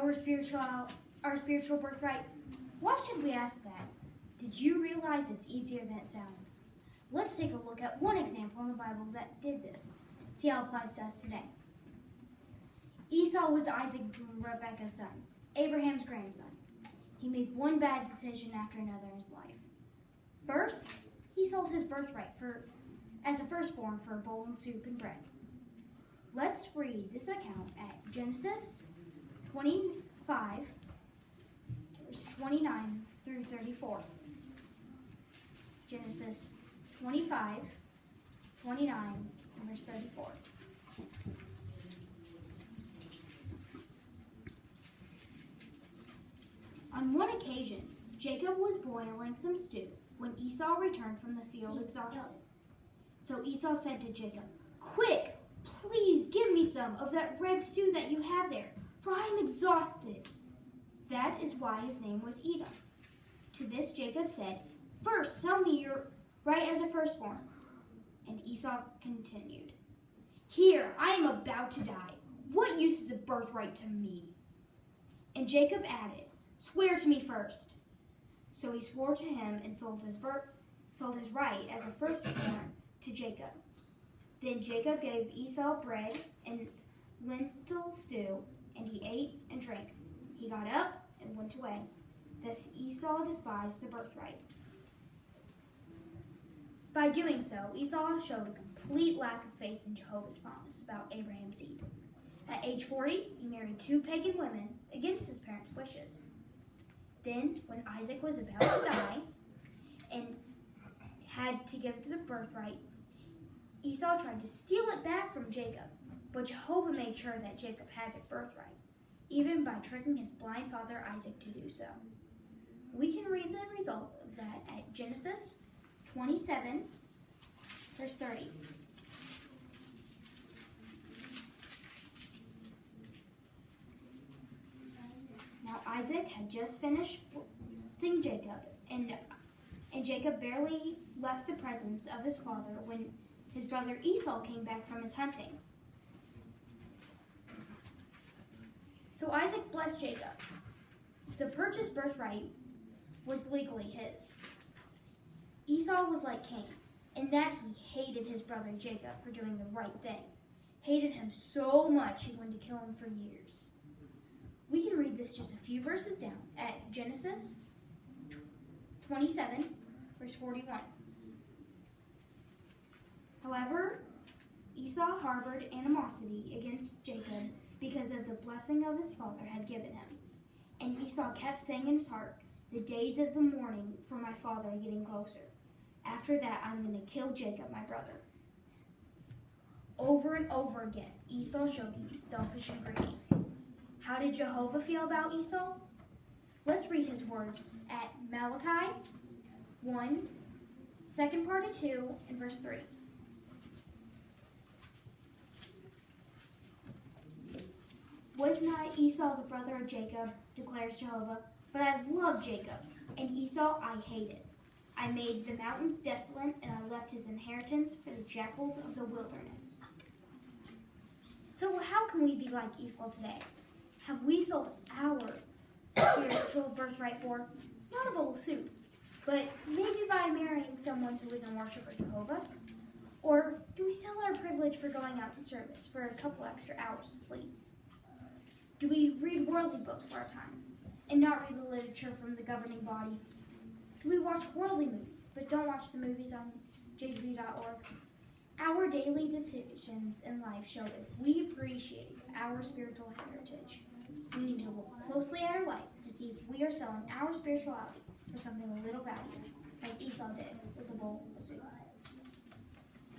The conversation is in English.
our spiritual birthright? Why should we ask that? Did you realize it's easier than it sounds? Let's take a look at one example in the Bible that did this. See how it applies to us today. Esau was Isaac and Rebekah's son, Abraham's grandson. He made one bad decision after another in his life. First, he sold his birthright as a firstborn for a bowl of soup and bread. Let's read this account at Genesis 25, verse 29 through 34. Genesis 25, 29, and verse 34. On one occasion, Jacob was boiling some stew when Esau returned from the field exhausted. So Esau said to Jacob, "Quick, please give me some of that red stew that you have there, for I am exhausted." That is why his name was Edom. To this Jacob said, "First, sell me your right as a firstborn." And Esau continued, "Here, I am about to die. What use is a birthright to me?" And Jacob added, "Swear to me first." So he swore to him and sold his right as a firstborn to Jacob. Then Jacob gave Esau bread and lentil stew, and he ate and drank. He got up and went away. Thus Esau despised the birthright. By doing so, Esau showed a complete lack of faith in Jehovah's promise about Abraham's seed. At age 40, he married 2 pagan women against his parents' wishes. Then, when Isaac was about to die and had to give the birthright, Esau tried to steal it back from Jacob, but Jehovah made sure that Jacob had the birthright, even by tricking his blind father Isaac to do so. We can read the result of that at Genesis 27, verse 30. Now Isaac had just finished blessing Jacob, and Jacob barely left the presence of his father when his brother Esau came back from his hunting. So Isaac blessed Jacob. The purchased birthright was legally his. Esau was like Cain, in that he hated his brother Jacob for doing the right thing. Hated him so much he wanted to kill him for years. We can read this just a few verses down at Genesis 27, verse 41. However, Esau harbored animosity against Jacob because of the blessing of his father had given him. And Esau kept saying in his heart, "The days of the mourning for my father are getting closer. After that, I'm going to kill Jacob, my brother." Over and over again, Esau showed he was selfish and greedy. How did Jehovah feel about Esau? Let's read his words at Malachi 1, second part of 2, and verse 3. "Was not Esau the brother of Jacob, declares Jehovah, but I love Jacob, and Esau I hated. I made the mountains desolate, and I left his inheritance for the jackals of the wilderness." So how can we be like Esau today? Have we sold our spiritual birthright for, not a bowl of soup, but maybe by marrying someone who is in worship of Jehovah? Or do we sell our privilege for going out in service for a couple extra hours of sleep? Do we read worldly books for our time and not read the literature from the governing body? Do we watch worldly movies but don't watch the movies on jv.org? Our daily decisions in life show if we appreciate our spiritual heritage. We need to look closely at our life to see if we are selling our spirituality for something of little value, like Esau did with a bowl of soup.